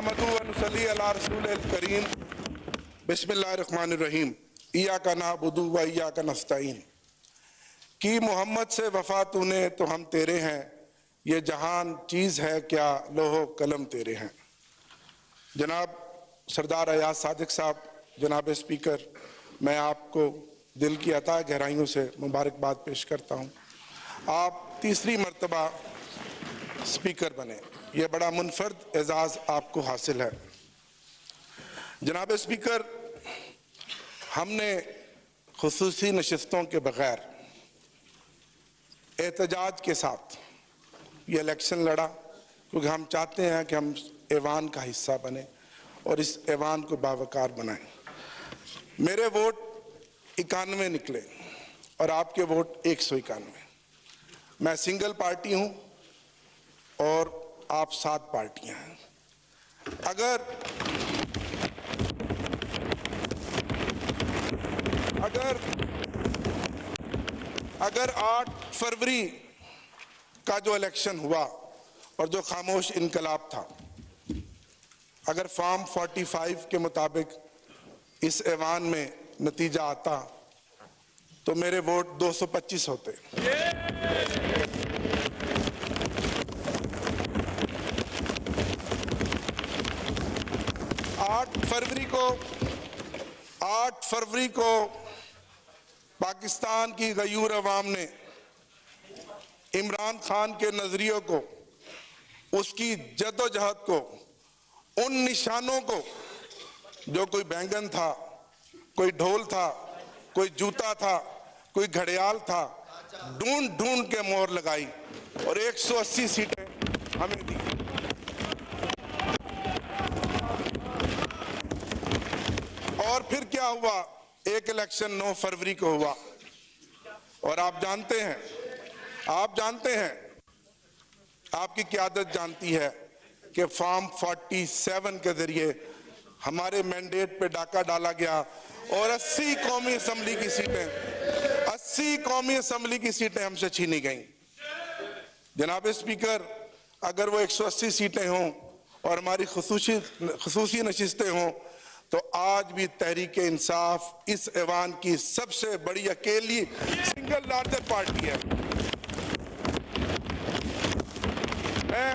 नहमदु व नुसल्ली अला रसूलिल करीम बिस्मिल्लाहिर्रहमानिर्रहीम इय्याका नअबुदु व इय्याका नस्तईन। कि मोहम्मद से वफा तूने तो हम तेरे हैं, ये जहान चीज़ है क्या लोहो कलम तेरे हैं। जनाब सरदार अयाज सादिक साहब, जनाब स्पीकर, मैं आपको दिल की अता गहराइयों से मुबारकबाद पेश करता हूँ। आप तीसरी मर्तबा स्पीकर बने, यह बड़ा मुनफरद एजाज़ आपको हासिल है। जनाब स्पीकर, हमने खुसूसी नशिस्तों के बगैर एहतजाज के साथ ये इलेक्शन लड़ा, क्योंकि हम चाहते हैं कि हम ऐवान का हिस्सा बने और इस ऐवान को बावकार बनाएं। मेरे वोट 91 निकले और आपके वोट 191। मैं सिंगल पार्टी हूं और आप 7 पार्टियां हैं। अगर 8 फरवरी का जो इलेक्शन हुआ और जो खामोश इनकलाब था, अगर फॉर्म 45 के मुताबिक इस ऐवान में नतीजा आता तो मेरे वोट 225 होते। आठ फरवरी को पाकिस्तान की गयूर अवाम ने इमरान खान के नजरियों को, उसकी जद्दोजहद को, उन निशानों को, जो कोई बैंगन था, कोई ढोल था, कोई जूता था, कोई घड़ियाल था, ढूंढ ढूंढ के मोहर लगाई और 180 सीटें हमें दी। और फिर क्या हुआ? एक इलेक्शन 9 फरवरी को हुआ और आप जानते हैं, आपकी क़यादत जानती है कि फॉर्म 47 के जरिए हमारे मैंडेट पे डाका डाला गया और 80 कौमी असम्बली की सीटें हमसे छीनी गईं। जनाब स्पीकर, अगर वो 180 सीटें हों और हमारी खुसूसी नशिस्तें हों तो आज भी तहरीक इंसाफ इस ऐवान की सबसे बड़ी अकेली सिंगल लार्जेस्ट पार्टी है। मैं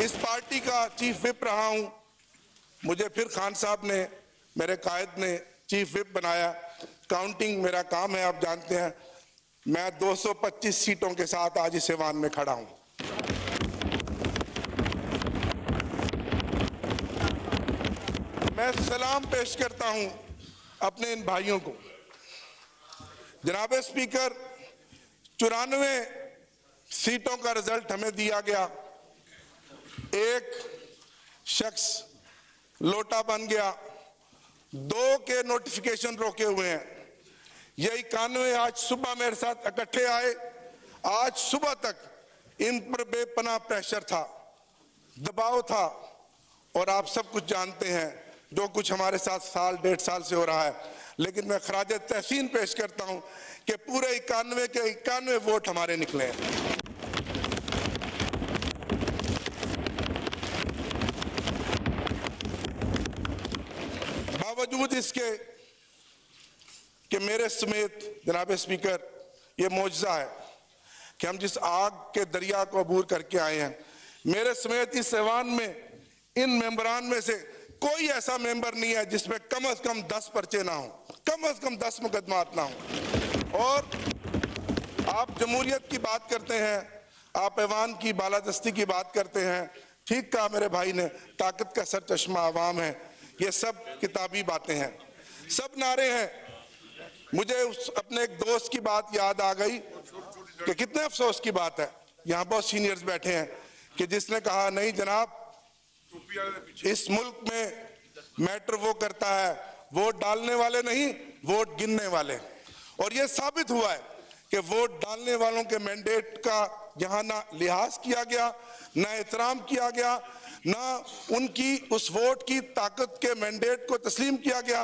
इस पार्टी का चीफ विप रहा हूं। मुझे फिर खान साहब ने, मेरे कायद ने चीफ विप बनाया। काउंटिंग मेरा काम है, आप जानते हैं। मैं 225 सीटों के साथ आज इस ऐवान में खड़ा हूं। मैं सलाम पेश करता हूं अपने इन भाइयों को। जनाब स्पीकर, 94 सीटों का रिजल्ट हमें दिया गया। एक शख्स लोटा बन गया, 2 के नोटिफिकेशन रोके हुए हैं। ये 91 आज सुबह मेरे साथ इकट्ठे आए। आज सुबह तक इन पर बेपनाह प्रेशर था, दबाव था और आप सब कुछ जानते हैं जो कुछ हमारे साथ साल 1.5 साल से हो रहा है। लेकिन मैं खराज तहसीन पेश करता हूं कि पूरे 91 के 91 वोट हमारे निकले हैं। बावजूद इसके कि मेरे समेत, जनाब स्पीकर, ये मौजज़ा है कि हम जिस आग के दरिया को अबूर करके आए हैं, मेरे समेत इस ऐवान में इन मेंबरान में से कोई ऐसा मेंबर नहीं है जिसमें कम से कम 10 पर्चे ना हो, कम से कम 10 मुकदमात ना हो। और आप जमहूरियत की बात करते हैं, आप ऐवान की बालादस्ती की बात करते हैं। ठीक कहा मेरे भाई ने, ताकत का सर चश्मा अवाम है। ये सब किताबी बातें हैं, सब नारे हैं। मुझे अपने एक दोस्त की बात याद आ गई कि कितने अफसोस की बात है, यहाँ बहुत सीनियर्स बैठे हैं, कि जिसने कहा नहीं जनाब, इस मुल्क में मैटर वो करता है, वोट डालने वाले नहीं, वोट गिनने वाले। और ये साबित हुआ है कि वोट डालने वालों के मैंडेट का यहाँ ना लिहाज किया गया, ना एहतराम किया गया, ना उनकी उस वोट की ताकत के मैंडेट को तस्लीम किया गया,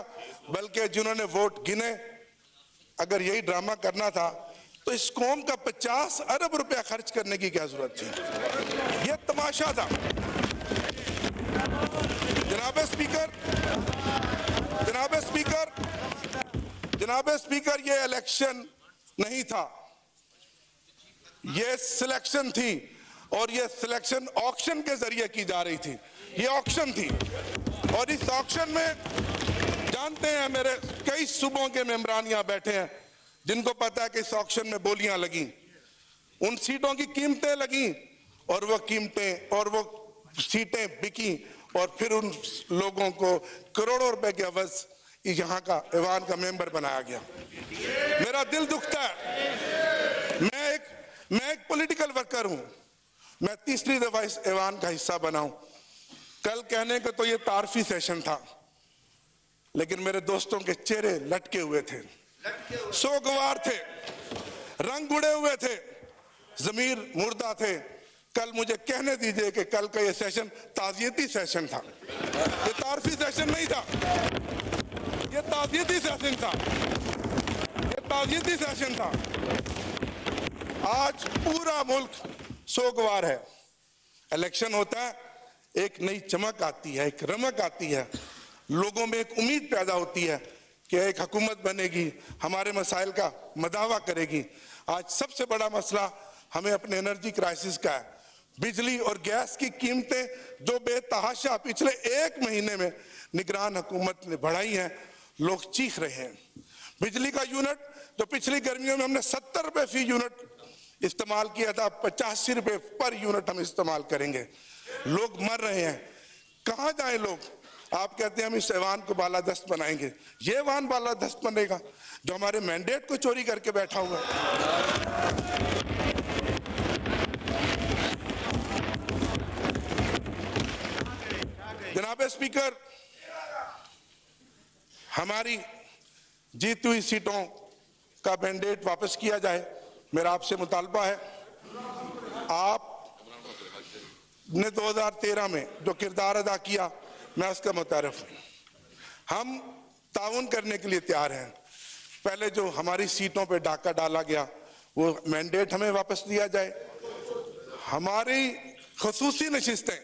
बल्कि जिन्होंने वोट गिने, अगर यही ड्रामा करना था तो इस कौम का 50 अरब रुपया खर्च करने की क्या जरूरत थी? ये तमाशा था। जनाब स्पीकर, जनाब स्पीकर, जनाब स्पीकर, ये इलेक्शन नहीं था, ये सिलेक्शन थी और ये सिलेक्शन ऑक्शन के जरिए की जा रही थी। ये ऑक्शन थी और इस ऑक्शन में जानते हैं मेरे कई सूबों के मेंबरान यहाँ बैठे हैं जिनको पता है कि इस ऑक्शन में बोलियां लगी, उन सीटों की कीमतें लगी और वो कीमतें और वो सीटें बिकी और फिर उन लोगों को करोड़ों रुपए के अवज यहाँ का ऐवान का मेंबर बनाया गया। मेरा दिल दुखता है। मैं एक पॉलिटिकल वर्कर हूं, मैं तीसरी दफा इस ऐवान का हिस्सा बना हूं। कल कहने का तो ये तारफी सेशन था, लेकिन मेरे दोस्तों के चेहरे लटके हुए थे, सोगवार थे, रंग उड़े हुए थे, जमीर मुर्दा थे। कल मुझे कहने दीजिए कि कल का ये सेशन ताजियती सेशन था, ये तारफी सेशन नहीं था, ये ताजियती सेशन था, ये ताजियती सेशन था। आज पूरा मुल्क सोगवार है। इलेक्शन होता है, एक नई चमक आती है, एक रमक आती है, लोगों में एक उम्मीद पैदा होती है कि एक हुकूमत बनेगी, हमारे मसाइल का मदावा करेगी। आज सबसे बड़ा मसला हमें अपने एनर्जी क्राइसिस का है। बिजली और गैस की कीमतें जो बेतहाशा पिछले एक महीने में निगरान हुकूमत ने बढ़ाई हैं, लोग चीख रहे हैं। बिजली का यूनिट जो पिछली गर्मियों में हमने 70 रुपए फी यूनिट इस्तेमाल किया था, 85 रुपए पर यूनिट हम इस्तेमाल करेंगे। लोग मर रहे हैं, कहां जाएं लोग? आप कहते हैं हम इस ऐवान को बालादस्त बनाएंगे, ये ऐवान बालादस्त बनेगा जो हमारे मैंडेट को चोरी करके बैठा हुआ है। जनाब स्पीकर, हमारी जीती हुई सीटों का मैंडेट वापस किया जाए, मेरा आपसे मुतालबा है। आपने 2013 में जो किरदार अदा किया, मैं उसका मुतारिफ हूं। हम ताउन करने के लिए तैयार हैं। पहले जो हमारी सीटों पे डाका डाला गया, वो मैंडेट हमें वापस दिया जाए। हमारी खसूसी नशिस्तें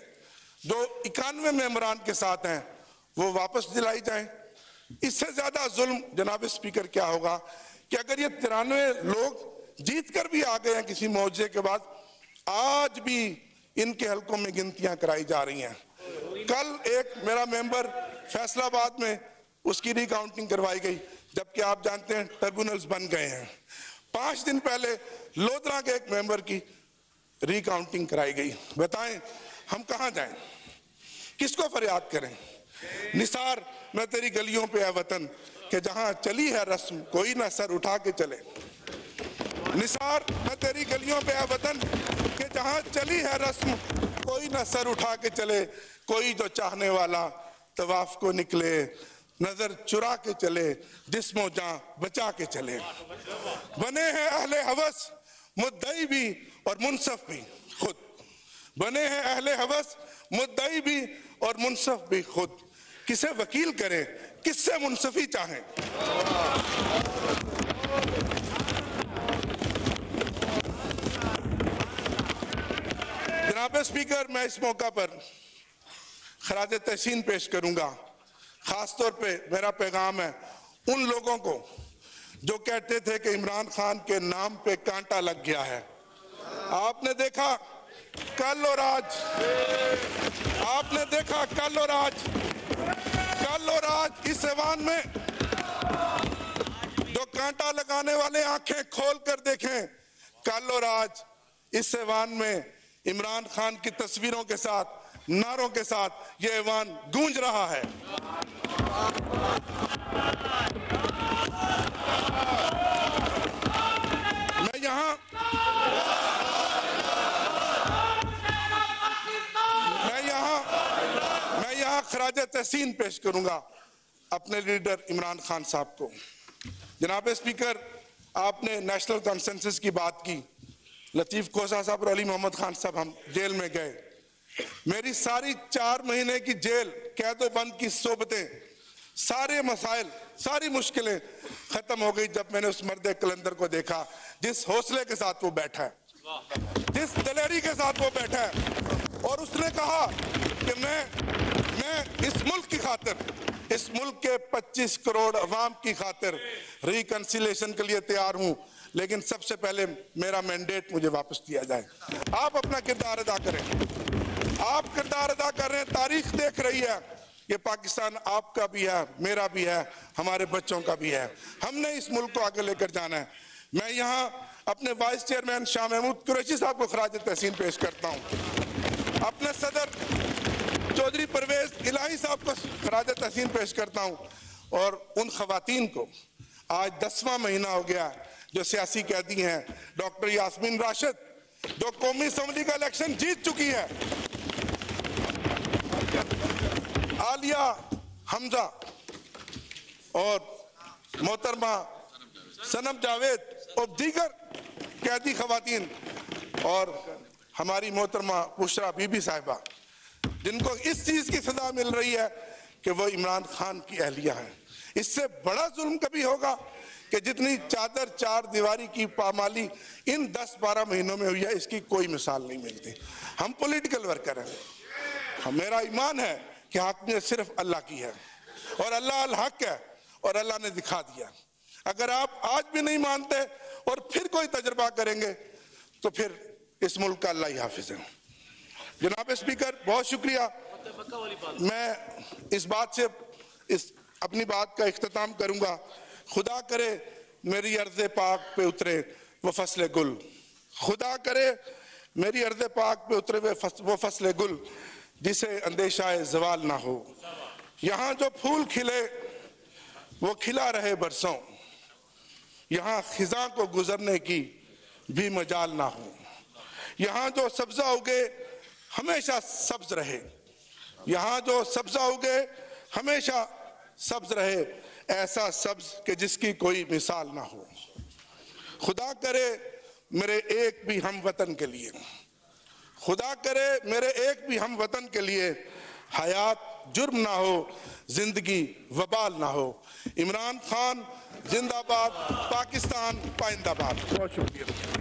जो 91 मेंबरान के साथ हैं, वो वापस दिलाई जाएं। इससे ज्यादा जुल्म जनाब स्पीकर क्या होगा कि अगर ये 93 लोग जीत कर भी आ गए हैं किसी मौजे के बाद, आज भी इनके हलकों में गिनतियां कराई जा रही हैं। कल एक मेरा मेंबर फैसलाबाद में उसकी रिकाउंटिंग करवाई गई, जबकि आप जानते हैं ट्रिब्यूनल्स बन गए हैं। 5 दिन पहले लोधरा के एक मेंबर की रिकाउंटिंग कराई गई। बताएं हम कहां जाएं, किसको फरियाद करें? निसार मैं तेरी गलियों पे है वतन कि जहां चली है रस्म कोई ना सर उठा के चले। निसार मैं तेरी गलियों पे है वतन कि जहां चली है रस्म कोई ना सर उठा के चले। कोई जो चाहने वाला तवाफ को निकले, नजर चुरा के चले, जिस्मो जान बचा के चले। बने हैं अहले हवस मुद्दई भी और मुनसफ भी खुद। बने हैं अहले हवस मुद्दई भी और मुनसफ भी खुद। किसे वकील करें, किससे मुनसफी चाहें? जनाब स्पीकर, मैं इस मौका पर खराज तहसीन पेश करूंगा। खासतौर पे मेरा पैगाम है उन लोगों को जो कहते थे कि इमरान खान के नाम पे कांटा लग गया है। आपने देखा कल और आज, आपने देखा कल और आज इस ऐवान में जो कांटा लगाने वाले आंखें खोल कर देखें। कल और आज इस ऐवान में इमरान खान की तस्वीरों के साथ, नारों के साथ ये ऐवान गूंज रहा है। मैं यहाँ खराज तहसीन पेश करूंगा अपने लीडर इमरान खान साहब को। जनाब स्पीकर, आपने नेशनल कंसेंसस की बात की। लतीफ कोसा साहब और अली मोहम्मद खान साहब हम जेल में गए। मेरी सारी 4 महीने की जेल कैदो बंद की सोबतें, सारे मसाइल, सारी मुश्किलें खत्म हो गई जब मैंने उस मर्द कलंदर को देखा, जिस हौसले के साथ वो बैठा है, जिस दिलेरी के साथ वो बैठा है। और उसने कहा कि मैं इस मुल्क की खातिर, इस मुल्क के 25 करोड़ अवाम की खातिर रिकंसिलेशन के लिए तैयार हूं, लेकिन सबसे पहले मेरा मैंडेट मुझे वापस दिया जाए। आप अपना किरदार अदा करें, आप किरदार अदा कर रहे हैं, तारीख देख रही है, ये पाकिस्तान आपका भी है, मेरा भी है, हमारे बच्चों का भी है। हमने इस मुल्क को आगे लेकर जाना है। मैं यहाँ अपने वाइस चेयरमैन शाह महमूद कुरैशी साहब को खराज तहसीन पेश करता हूँ, अपने सदर चौधरी परवेज इलाही साहब को खराज तहसीन पेश करता हूँ, और उन खवातीन को आज 10वां महीना हो गया जो सियासी कैदी हैं, डॉक्टर यास्मीन राशिद जो कौमी असम्बली का इलेक्शन जीत चुकी है, आलिया हमजा और मोहतरमा सनम जावेद और दीगर कैदी खवातीन, और हमारी मोहतरमा बुशरा बीबी साहिबा, जिनको इस चीज की सजा मिल रही है कि वो इमरान खान की अहलिया है। इससे बड़ा जुल्म कभी होगा कि जितनी चादर चार दीवारी की पामाली इन 10-12 महीनों में हुई है, इसकी कोई मिसाल नहीं मिलती। हम पॉलिटिकल वर्कर हैं, मेरा ईमान है कि हाकिमियत सिर्फ अल्लाह की है और अल्लाह अल हक है, और अल्लाह ने दिखा दिया। अगर आप आज भी नहीं मानते और फिर कोई तजर्बा करेंगे तो फिर इस मुल्क का अल्लाह ही हाफिज है। जनाब स्पीकर, बहुत शुक्रिया। मैं इस बात से अपनी बात का इख्तिताम करूंगा। खुदा करे मेरी अर्ज़े पाक पे उतरे वो फसले गुल, खुदा करे मेरी अर्ज़े पाक पे उतरे वो फसले गुल जिसे अंदेशाए ज़वाल ना हो। यहाँ जो फूल खिले वो खिला रहे बरसों, यहाँ खिज़ां को गुजरने की भी मजाल ना हो। यहाँ जो सब्जा उगे हमेशा सब्ज रहे, यहाँ जो सब्जा उगे हमेशा सब्ज रहे, ऐसा सब्ज कि जिसकी कोई मिसाल ना हो। खुदा करे मेरे एक भी हम वतन के लिए, खुदा करे मेरे एक भी हम वतन के लिए हयात जुर्म ना हो, जिंदगी वबाल ना हो। इमरान खान जिंदाबाद, पाकिस्तान पाइंदाबाद। बहुत शुक्रिया।